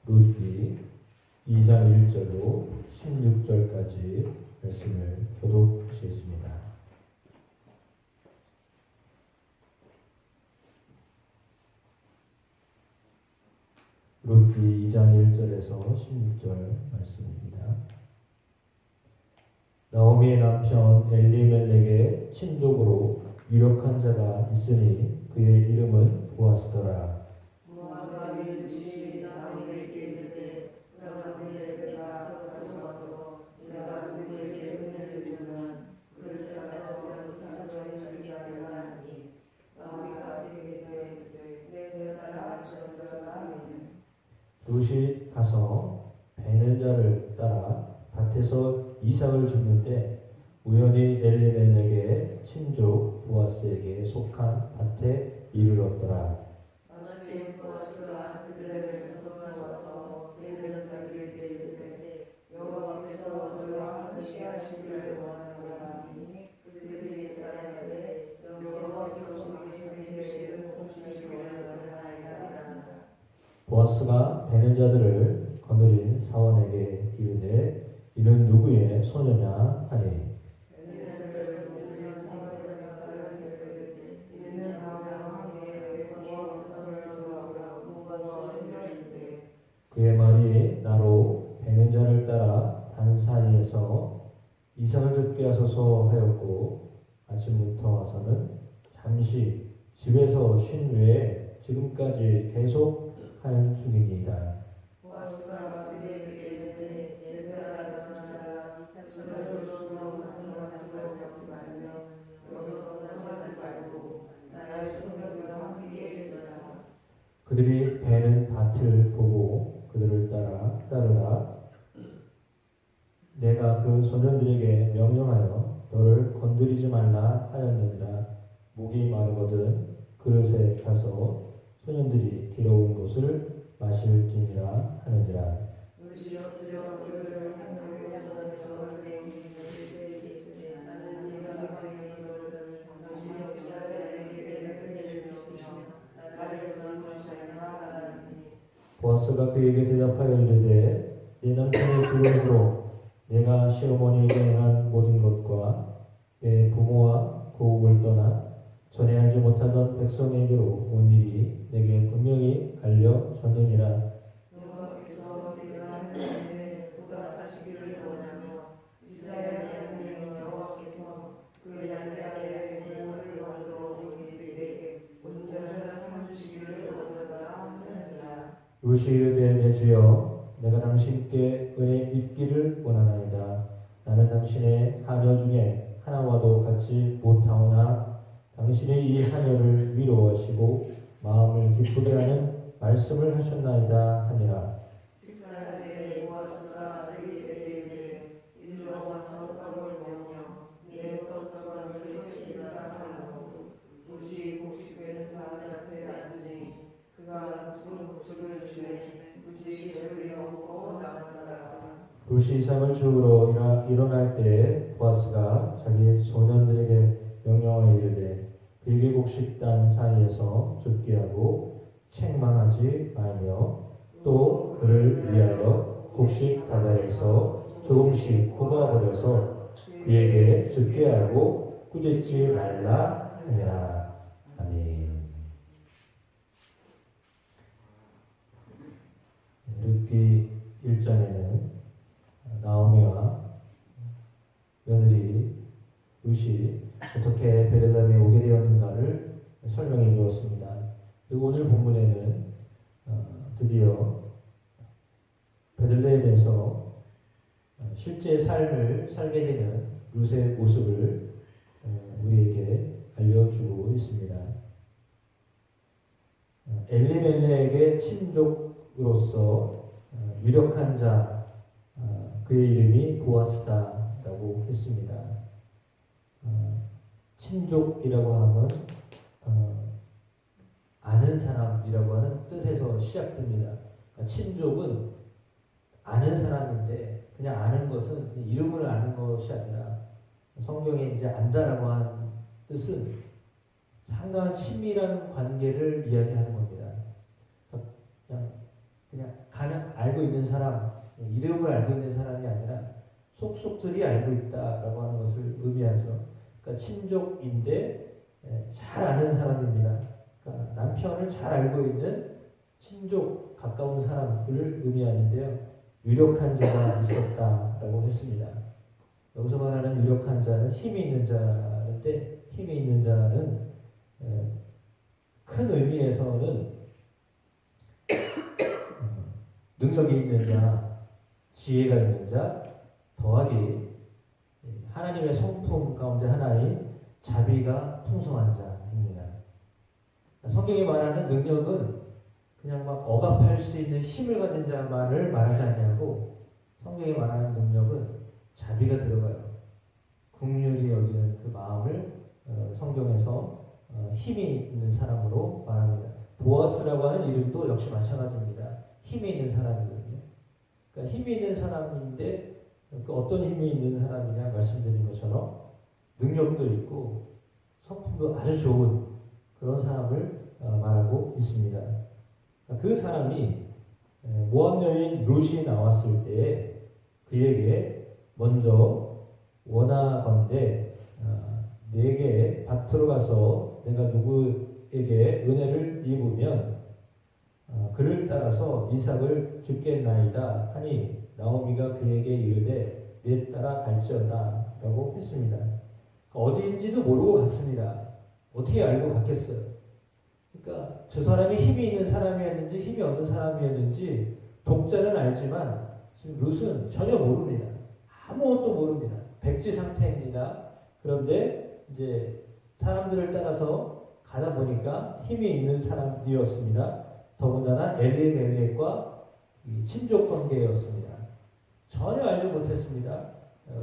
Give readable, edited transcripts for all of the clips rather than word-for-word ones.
룻기 2장 1절로 16절까지 말씀을 교독하시겠습니다. 룻기 2장 1절에서 16절 말씀입니다. 나오미의 남편 엘리멜렉의 친족으로 유력한 자가 있으니 그의 이름은 보아스더라. 룻이 가서 베는 자를 따라 밭에서 이삭을 줍는데 우연히 엘리멜렉의 친족 보아스에게 속한 밭에 이르렀더라. 마침 보아스가 베들레헴에서 돌아와서 베는 자에게 이르되 여호와께서 너희와 함께 하시기를 원하노라 하니 그들이 따르되 여호와께서 계시는 주시기를 원하나이다. 보아스가 베는 자들을 거느린 사원에게 이르되 이는 누구의 소녀냐 하니 그의 말이 나로 베는 자를 따라 다른 사이에서 이삭을 줍게 하소서 하였고 아침부터 와서는 잠시 집에서 쉰 후에 지금까지 계속 하는 중이니이다. 보아스가 그에게 이르되 내가 전하라 이삭을 주고 하지 말며 여기서 떠나지 말고 나의 소녀들과 함께 있으라. 그들이 베는 밭을 보고 그들을 따르라. 내가 그 소년들에게 명령하여 너를 건드리지 말라 하였느니라. 목이 마르거든 그릇에 펴서 소년들이 들어온 것을 마실지니라 하느니라. 보아스가 그에게 대답하여 이르되 내 남편의 불륜으로 내가 시어머니에게 행한 모든 것과 내 부모와 고국을 떠나 전에 알지 못하던 백성에게로 온 일이 내게 분명히 알려졌느니라. 여호와께서 내가 하나님의 보답하시기를 원하며 이스라엘의 하나님 여호와께서 그 양떼의 공물을 만들어 우리에게 온전한 상 주시기를 원하노라 하느니라. 룻이 이르되 내 주여 내가 당신께 은혜 입기를 원하나이다. 나는 당신의 하녀 중에 하나와도 같지 못하오나 당신의 이 하녀를 위로하시고 마음을 기쁘게 하는 말씀을 하셨나이다 하니라. 식사에 보아스가 이르되 일로 와서 떡을 먹으며 내 떡과 너희 식사하고 룻이 곡식 베는 사람 앞에 앉으니 그가 그 곡식을 주매 룻이 배불리 먹고 나가더라. 룻이 이삭을 주우러 일어날 때에 보아스가 자기 소년들에게 명령하여 이르되 그에게 곡식 단 사이에서 줍게 하고 책망하지 말며 또 그를 위하여 곡식 바다에서 조금씩 뽑아버려서 그에게 줍게 하고 꾸짖지 말라 하니라. 아멘. 룻기 1장에는 나오미와 며느리 룻이 어떻게 베들레헴에 오게 되었는가를 설명해 주었습니다. 그리고 오늘 본문에는 드디어 베들레헴에서 실제 삶을 살게 되는 룻의 모습을 우리에게 알려주고 있습니다. 엘리멜렉의 친족으로서 유력한 자, 그의 이름이 보아스다라고 했습니다. 친족이라고 하면 아는 사람이라고 하는 뜻에서 시작됩니다. 친족은 아는 사람인데 그냥 아는 것은 그냥 이름을 아는 것이 아니라 성경에 이제 안다라고 하는 뜻은 상당한 친밀한 관계를 이야기하는 겁니다. 그냥 그냥 알고 있는 사람, 이름을 알고 있는 사람이 아니라 속속들이 알고 있다라고 하는 것을 의미하죠. 그러니까 친족인데 잘 아는 사람입니다. 그러니까 남편을 잘 알고 있는 친족 가까운 사람들을 의미하는데요. 유력한 자가 있었다라고 했습니다. 여기서 말하는 유력한 자는 힘이 있는 자인데 힘이 있는 자는 큰 의미에서는 능력이 있는 자, 지혜가 있는 자, 더하기 하나님의 성품 가운데 하나인 자비가 풍성한 자입니다. 성경이 말하는 능력은 그냥 막 억압할 수 있는 힘을 가진 자만을 말하지 않냐고 성경이 말하는 능력은 자비가 들어가요. 긍휼히 여기는 그 마음을 성경에서 힘이 있는 사람으로 말합니다. 보아스라고 하는 이름도 역시 마찬가지입니다. 힘이 있는 사람이거든요. 그러니까 힘이 있는 사람인데 그 어떤 힘이 있는 사람이냐 말씀드린 것처럼 능력도 있고 성품도 아주 좋은 그런 사람을 말하고 있습니다. 그 사람이 모압 여인 룻이 나왔을 때 그에게 먼저 원하건대 내게 밭으로 가서 내가 누구에게 은혜를 입으면 그를 따라서 이삭을 줍겠나이다 하니 나오미가 그에게 이르되 내 따라 갈지어다 라고 했습니다. 어디인지도 모르고 갔습니다. 어떻게 알고 갔겠어요? 그러니까 저 사람이 힘이 있는 사람이었는지 힘이 없는 사람이었는지 독자는 알지만 지금 룻은 전혀 모릅니다. 아무것도 모릅니다. 백지 상태입니다. 그런데 이제 사람들을 따라서 가다 보니까 힘이 있는 사람이었습니다. 더군다나 엘리멜렉과 친족 관계였습니다. 전혀 알지 못했습니다.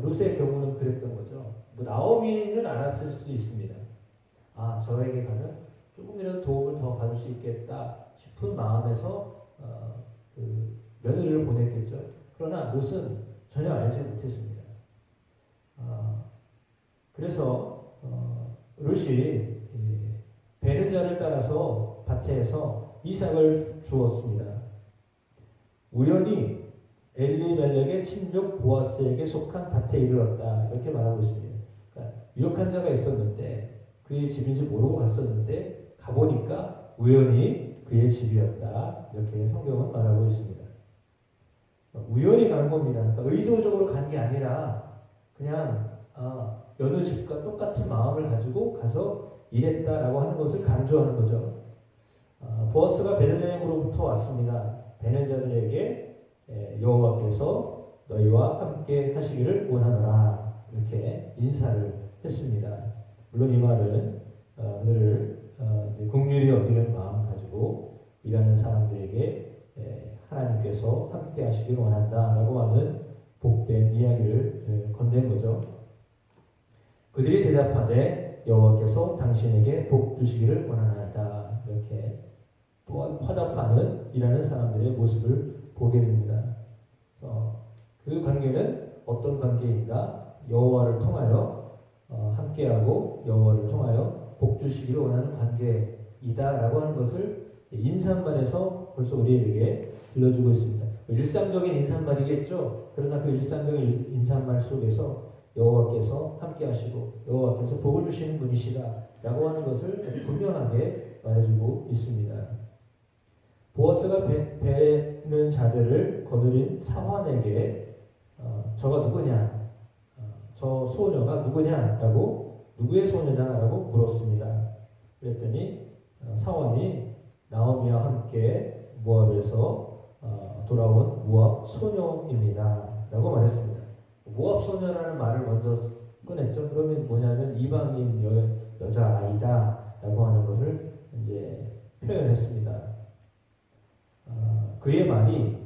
룻의 경우는 그랬던 거죠. 뭐 나오미는 알았을 수도 있습니다. 아, 저에게 가면 조금이라도 도움을 더 받을 수 있겠다 싶은 마음에서 그 며느리를 보냈겠죠. 그러나 룻은 전혀 알지 못했습니다. 그래서 룻이 베는 자를 따라서 밭에서 이삭을 주었습니다. 우연히 엘리멜렉의 친족 보아스에게 속한 밭에 이르렀다 이렇게 말하고 있습니다. 그러니까 유력한 자가 있었는데 그의 집인지 모르고 갔었는데 가보니까 우연히 그의 집이었다 이렇게 성경은 말하고 있습니다. 우연히 간 겁니다. 그러니까 의도적으로 간 게 아니라 그냥 여느 집과 똑같은 마음을 가지고 가서 일했다라고 하는 것을 강조하는 거죠. 보아스가 베들레헴으로부터 왔습니다. 베는 자들에게 여호와께서 너희와 함께 하시기를 원하노라 이렇게 인사를 했습니다. 물론 이 말은 그들을 긍휼히 여기는 마음 가지고 일하는 사람들에게 하나님께서 함께 하시기를 원한다라고 하는 복된 이야기를 건넨 거죠. 그들이 대답하되 여호와께서 당신에게 복 주시기를 원하나이다 이렇게 또한 화답하는 일하는 사람들의 모습을 보게 됩니다. 그 관계는 어떤 관계인가? 여호와를 통하여 함께하고 여호와를 통하여 복 주시기를 원하는 관계이다라고 하는 것을 인사말에서 벌써 우리에게 들려주고 있습니다. 일상적인 인사말이겠죠. 그러나 그 일상적인 인사말 속에서 여호와께서 함께하시고 여호와께서 복을 주시는 분이시다라고 하는 것을 분명하게 말해주고 있습니다. 보아스가 베는 자들을 거느린 사환에게 저가 누구냐? 저 소녀가 누구냐라고 누구의 소녀냐라고 물었습니다. 그랬더니 사환이 나오미와 함께 모압에서 돌아온 모압 소녀입니다라고 말했습니다. 모압 소녀라는 말을 먼저 꺼냈죠. 그러면 뭐냐면 이방인 여자 아이다라고 하는 것을 이제 표현했습니다. 그의 말이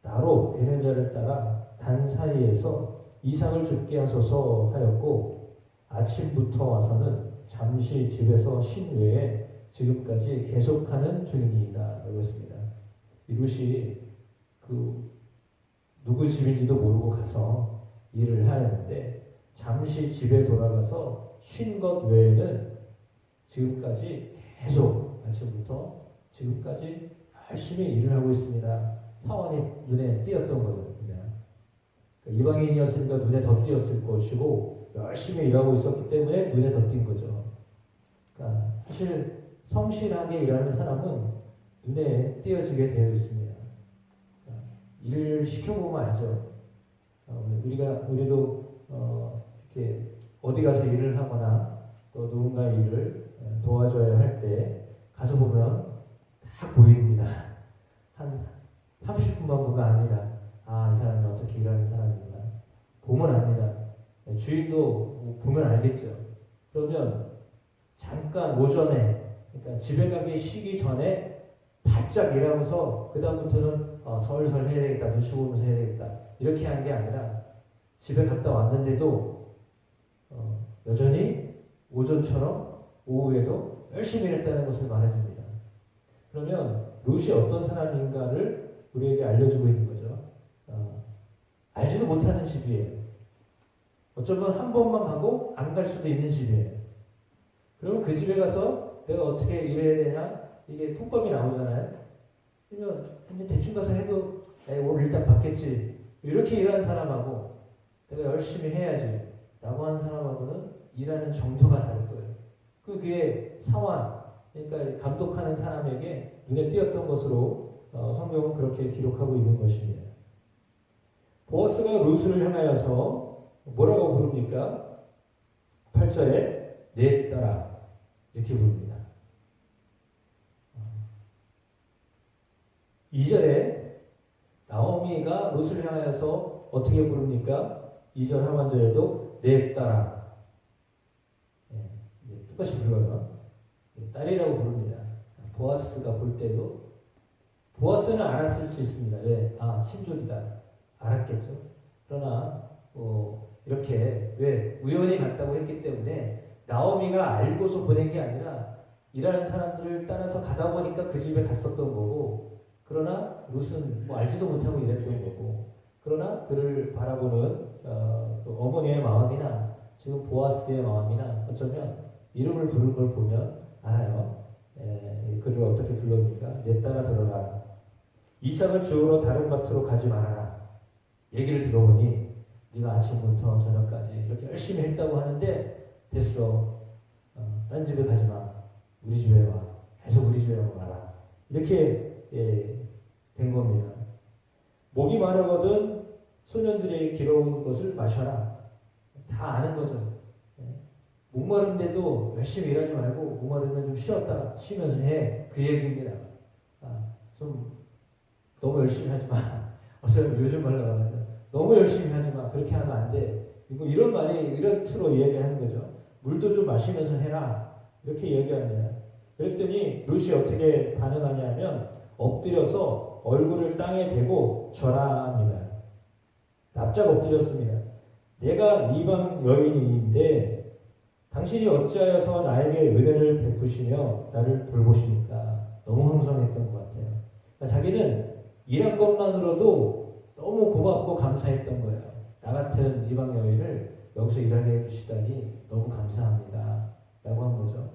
나로 베는 자를 따라 단 사이에서 이삭을 줍게 하소서 하였고 아침부터 와서는 잠시 집에서 쉰 외에 지금까지 계속하는 중이니이다 라고 했습니다. 룻이 그 누구 집인지도 모르고 가서 일을 하였는데 잠시 집에 돌아가서 쉰 것 외에는 지금까지 계속 아침부터 지금까지 열심히 일을 하고 있습니다. 사원이 눈에 띄었던 거거든요. 이방인이었으니까 눈에 더 띄었을 것이고 열심히 일하고 있었기 때문에 눈에 더 띈 거죠. 그러니까 사실 성실하게 일하는 사람은 눈에 띄어지게 되어 있습니다. 일을 시켜보면 알죠. 우리도 이렇게 어디 가서 일을 하거나 또 누군가 일을 도와줘야 할 때 가서 보면 다 보입니다. 한 30분만 보면 압니다. 아, 이 사람이 어떻게 일하는 사람이구나. 보면 압니다. 주인도 보면 알겠죠. 그러면 잠깐 오전에, 그러니까 집에 가기 쉬기 전에 바짝 일하고서 그 다음부터는 설설 해야 되겠다, 눈치 보면서 해야 되겠다 이렇게 하는 게 아니라 집에 갔다 왔는데도 여전히 오전처럼 오후에도 열심히 일했다는 것을 말해줍니다. 그러면 롯이 어떤 사람인가를 우리에게 알려주고 있는 거죠. 알지도 못하는 집이에요. 어쩌면 한 번만 가고 안 갈 수도 있는 집이에요. 그러면 그 집에 가서 내가 어떻게 일해야 되냐? 이게 통법이 나오잖아요. 그러면 그냥 대충 가서 해도 오늘 일단 받겠지. 이렇게 일하는 사람하고 내가 열심히 해야지 라고 하는 사람하고는 일하는 정도가 다를 거예요. 그게 사원, 그러니까 감독하는 사람에게 눈에 띄었던 것으로 성경은 그렇게 기록하고 있는 것입니다. 보아스가 룻을 향하여서 뭐라고 부릅니까? 8절에 내 딸아 이렇게 부릅니다. 2절에 나오미가 룻을 향하여서 어떻게 부릅니까? 2절 하반절에도 내 딸아 똑같이 불러요. 딸이라고 부릅니다. 보아스가 볼 때도 보아스는 알았을 수 있습니다. 왜? 아, 친족이다. 알았겠죠. 그러나 이렇게 왜 우연히 갔다고 했기 때문에 나오미가 알고서 보낸 게 아니라 일하는 사람들을 따라서 가다 보니까 그 집에 갔었던 거고, 그러나 룻은 뭐 알지도 못하고 일했던 거고, 그러나 그를 바라보는 어머니의 마음이나 지금 보아스의 마음이나 어쩌면 이름을 부른 걸 보면 알아요. 그를 어떻게 불렀니까? 내 딸아 들어라. 이삭을 주우러 다른 밭으로 가지 말아라. 얘기를 들어보니 네가 아침부터 저녁까지 이렇게 열심히 했다고 하는데 됐어. 딴 집에 가지 마. 우리 집에 와. 계속 우리 집에 와라. 이렇게 된 겁니다. 목이 마르거든 소년들이 길어온 것을 마셔라. 다 아는 거죠. 목마른데도 열심히 일하지 말고 목마르면 좀 쉬면서 해. 그 얘기입니다. 좀 너무 열심히 하지 마. 요즘 말로 하면 너무 열심히 하지 마. 그렇게 하면 안 돼. 이런 말이 이런 투로 이야기하는 거죠. 물도 좀 마시면서 해라. 이렇게 얘기합니다. 그랬더니 룻이 어떻게 반응하냐면 엎드려서 얼굴을 땅에 대고 절하합니다. 납작 엎드렸습니다. 내가 이방 여인인데 당신이 어찌하여서 나에게 은혜를 베푸시며 나를 돌보십니까? 너무 황송했던 것 같아요. 그러니까 자기는 일한 것만으로도 너무 고맙고 감사했던 거예요. 나 같은 이방 여인을 여기서 일하게 해주시다니 너무 감사합니다. 라고 한 거죠.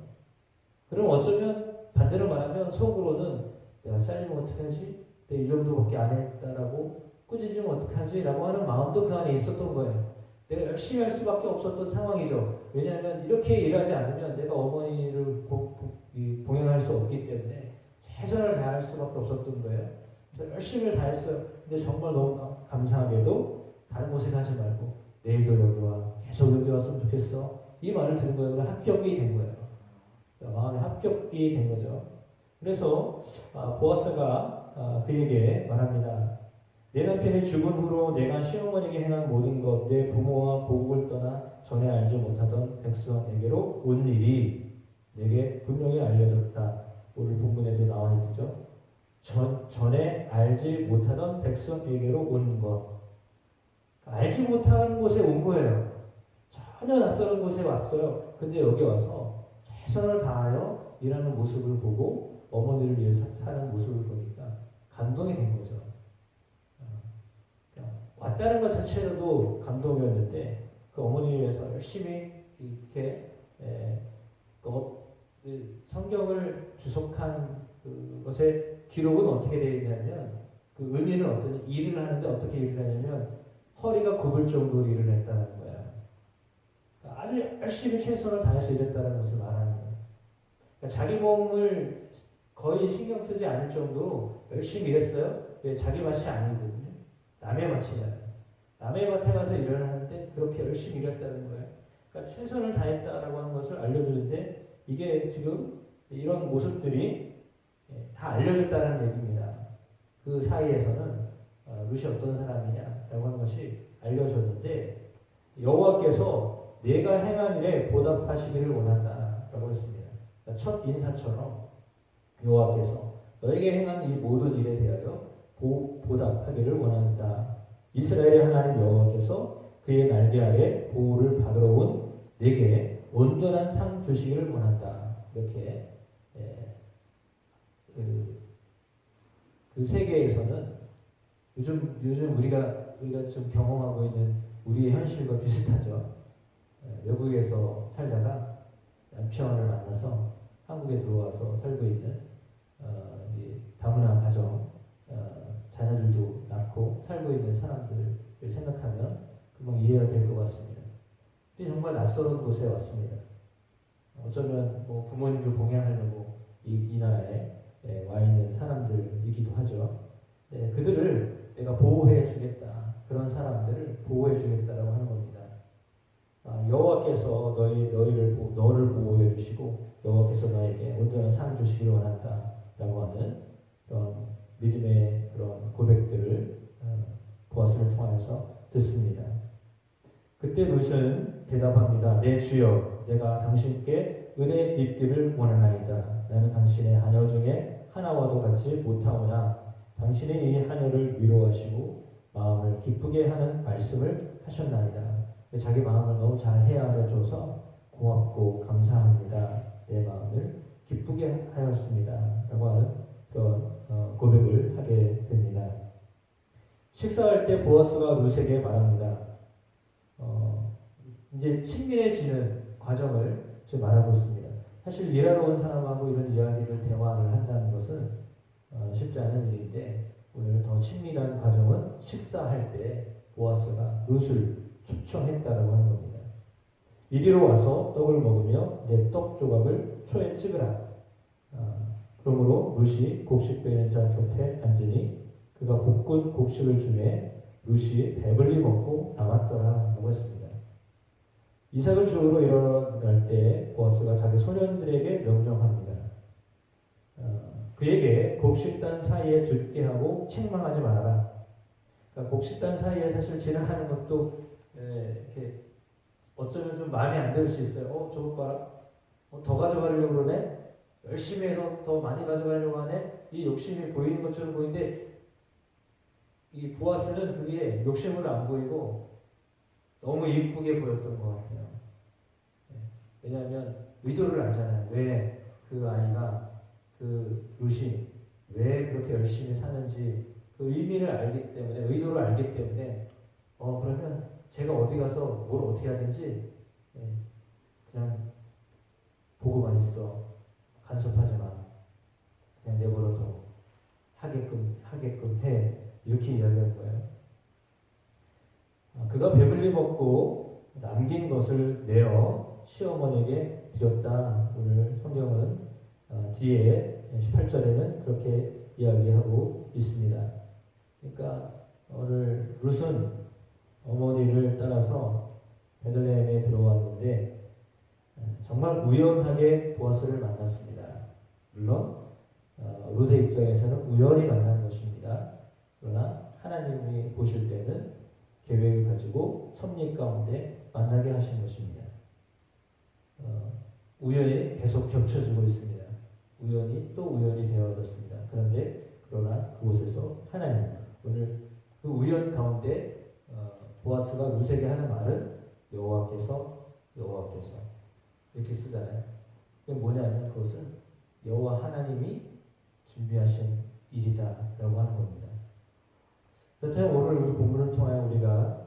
그럼 어쩌면 반대로 말하면 속으로는 내가 잘리면 어떡하지? 내가 이 정도밖에 안 했다라고 꾸짖으면 어떡하지? 라고 하는 마음도 그 안에 있었던 거예요. 내가 열심히 할 수밖에 없었던 상황이죠. 왜냐하면 이렇게 일하지 않으면 내가 어머니를 봉양할 수 없기 때문에 최선을 다할 수밖에 없었던 거예요. 그래서 열심히 다했어요. 근데 정말 너무 감사하게도 다른 곳에 가지 말고 내일도 여기 와. 계속 여기 왔으면 좋겠어. 이 말을 들은 거예요. 합격이 된 거예요. 마음에 합격이 된 거죠. 그래서 보아스가 그에게 말합니다. 내 남편이 죽은 후로 내가 시어머니에게 행한 모든 것, 내 부모와 고국을 떠나 전에 알지 못하던 백성에게로 온 일이 내게 분명히 알려졌다. 오늘 본문에도 나와 있죠. 전에 알지 못하던 백성에게로 온 것. 알지 못하는 곳에 온 거예요. 전혀 낯설은 곳에 왔어요. 근데 여기 와서 최선을 다하여 일하는 모습을 보고 어머니를 위해서 사는 모습을 보니까 감동이 된 거죠. 왔다는 것 자체로도 감동이었는데 그 어머니를 위해서 열심히 이렇게 성경을 주석한 그것의 기록은 어떻게 되어 있냐면 그 의미는 어떤 일을 하는데 어떻게 일을 하냐면 허리가 굽을 정도로 일을 했다는 거야. 그러니까 아주 열심히 최선을 다해서 일했다는 것을 말하는 거야. 그러니까 자기 몸을 거의 신경 쓰지 않을 정도로 열심히 일했어요. 왜? 자기 밭이 아니거든요. 남의 밭이잖아요. 남의 밭에 가서 일을 하는데 그렇게 열심히 일했다는 거예요. 그러니까 최선을 다했다라고 하는 것을 알려주는데 이게 지금 이런 모습들이 다 알려졌다는 얘기입니다. 그 사이에서는 룻이 어떤 사람이냐라고 하는 것이 알려졌는데 여호와께서 내가 행한 일에 보답하시기를 원한다라고 했습니다. 그러니까 첫 인사처럼 여호와께서 너에게 행한 이 모든 일에 대하여 보답하기를 원한다. 이스라엘의 하나님 여호와께서 그의 날개 아래 보호를 받으러 온 내게 온전한 상 주시기를 원한다. 이렇게 그 세계에서는 요즘 우리가 좀 경험하고 있는 우리의 현실과 비슷하죠. 외국에서 살다가 남편을 만나서 한국에 들어와서 살고 있는 이 다문화 가정, 자녀들도 낳고 살고 있는 사람들을 생각하면 금방 이해가 될 것 같습니다. 근데 정말 낯설은 곳에 왔습니다. 어쩌면 뭐 부모님을 봉양하려고 이 나라에 와 있는 사람들이기도 하죠. 그들을 내가 보호해 주겠다. 그런 사람들을 보호해 주겠다라고 하는 겁니다. 여호와께서 너를 보호해 주시고 여호와께서 너에게 온전한 상 주시기를 원한다라고 하는 그런 믿음의 그런 고백들을 보아스를 통해서 듣습니다. 그때 룻은 대답합니다. 내 주여, 내가 당신께 은혜 입기를 원하나이다. 나는 당신의 하녀 중에 하나와도 같이 못하오나 당신이 이 하녀를 위로하시고 마음을 기쁘게 하는 말씀을 하셨나이다. 자기 마음을 너무 잘 헤아려 줘서 고맙고 감사합니다. 내 마음을 기쁘게 하였습니다. 라고 하는 그런 고백을 하게 됩니다. 식사할 때 보아스가 룻에게 말합니다. 이제 친밀해지는 과정을 지금 말하고 있습니다. 사실 일하러 온 사람하고 이런 이야기를 대화를 한다는 것은 쉽지 않은 일인데 오늘 더 친밀한 과정은 식사할 때 보아스가 룻을 초청했다라고 하는 겁니다. 이리로 와서 떡을 먹으며 내 떡 조각을 초에 찍으라. 그러므로 룻이 곡식 베는 자 곁에 앉으니 그가 볶은 곡식을 주매 룻이 배불리 먹고 남았더라라고 했습니다. 이삭을 주우러 일어날 때 보아스가 자기 소년들에게 명령합니다. 그에게 곡식단 사이에 죽게 하고 책망하지 말아라. 그러니까 곡식단 사이에 사실 지나가는 것도 이렇게 어쩌면 좀 마음에 안 들 수 있어요. 저것 봐라. 더 가져가려고 그러네. 열심히 해서 더 많이 가져가려고 하네. 이 욕심이 보이는 것처럼 보이는데 이 보아스는 그게 욕심으로 안 보이고 너무 이쁘게 보였던 것 같아요. 왜냐하면 의도를 알잖아요. 왜 그 아이가 그 룻이 왜 그렇게 열심히 사는지 그 의미를 알기 때문에 의도를 알기 때문에 그러면 제가 어디 가서 뭘 어떻게 하든지 그냥 보고만 있어. 간섭하지 마. 그냥 내버려둬. 하게끔 해. 이렇게 이야기할 거예요. 그가 배불리 먹고 남긴 것을 내어 시어머니에게 드렸다. 오늘 성경은 뒤에 18절에는 그렇게 이야기하고 있습니다. 그러니까 오늘 룻은 어머니를 따라서 베들레헴에 들어왔는데 정말 우연하게 보아스를 만났습니다. 물론 룻의 입장에서는 우연히 만난 것입니다. 그러나 하나님이 보실 때는 계획을 가지고 섭리 가운데 만나게 하신 것입니다. 우연히 계속 겹쳐지고 있습니다. 우연히 또 우연이 되어졌습니다. 그러나 그곳에서 하나님, 오늘 그 우연 가운데 보아스가 룻에게 하는 말은 여호와께서 이렇게 쓰잖아요. 그게 뭐냐면 그것은 여호와 하나님이 준비하신 일이다라고 하는 겁니다. 그렇다면 오늘 우리 본문을 통해 우리가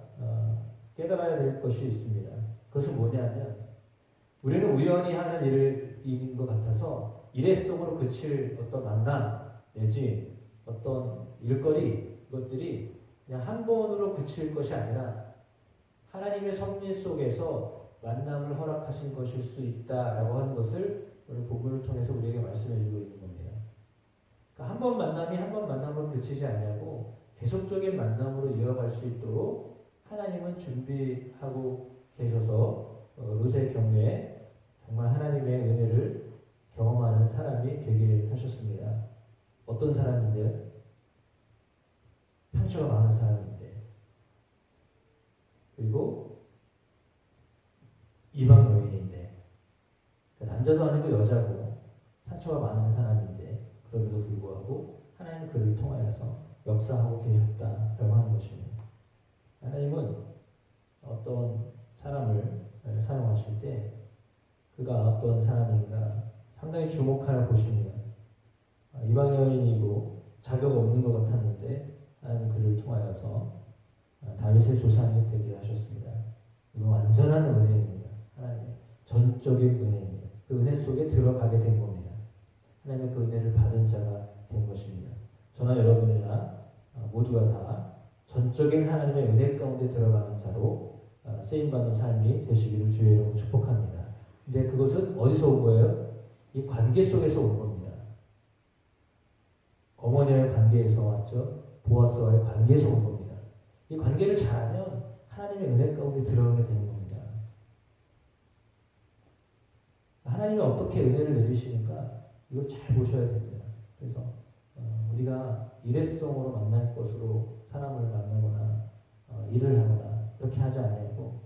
깨달아야 될 것이 있습니다. 그것은 뭐냐면 우리는 우연히 하는 일인 것 같아서 일회 속으로 그칠 어떤 만남 내지 어떤 일거리, 이것들이 그냥 한 번으로 그칠 것이 아니라 하나님의 섭리 속에서 만남을 허락하신 것일 수 있다라고 하는 것을 오늘 본문을 통해서 우리에게 말씀해 주고 있는 겁니다. 그러니까 한 번 만남이 한 번 만남으로 그치지 않냐고 계속적인 만남으로 이어갈 수 있도록 하나님은 준비하고 계셔서 롯의 경우에 정말 하나님의 은혜를 경험하는 사람이 되게 하셨습니다. 어떤 사람인데요? 상처가 많은 사람인데, 그리고 이방 여인인데, 남자도 아니고 여자고 상처가 많은 사람인데, 그럼에도 불구하고 하나님 그를 통하여서 역사하고 계셨다라고 하는 것입니다. 하나님은 어떤 사람을 사용하실 때 그가 어떤 사람인가 상당히 주목하여 보십니다. 이방 여인이고 자격 없는 것 같았는데 하나님 그를 통하여서 다윗의 조상이 되게 하셨습니다. 이건 완전한 은혜입니다. 하나님의 전적인 은혜입니다. 그 은혜 속에 들어가게 된 겁니다. 하나님의 그 은혜를 받은 자가 된 것입니다. 저나 여러분이나 모두가 다 전적인 하나님의 은혜 가운데 들어가는 자로 쓰임받는 삶이 되시기를 주의 이름으로 축복합니다. 근데 그것은 어디서 온 거예요? 이 관계 속에서 온 겁니다. 어머니와의 관계에서 왔죠. 보아스와의 관계에서 온 겁니다. 이 관계를 잘하면 하나님의 은혜 가운데 들어가게 되는 겁니다. 하나님이 어떻게 은혜를 내리시는가 이걸 잘 보셔야 됩니다. 그래서 우리가 일회성으로 만날 것으로 사람을 만나거나 일을 하거나 이렇게 하지 않고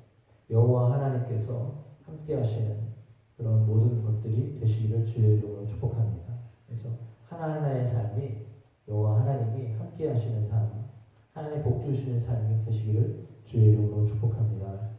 여호와 하나님께서 함께 하시는 그런 모든 것들이 되시기를 주의 이름으로 축복합니다. 그래서 하나하나의 삶이 여호와 하나님이 함께 하시는 삶, 하나님 복 주시는 삶이 되시기를 주의 이름으로 축복합니다.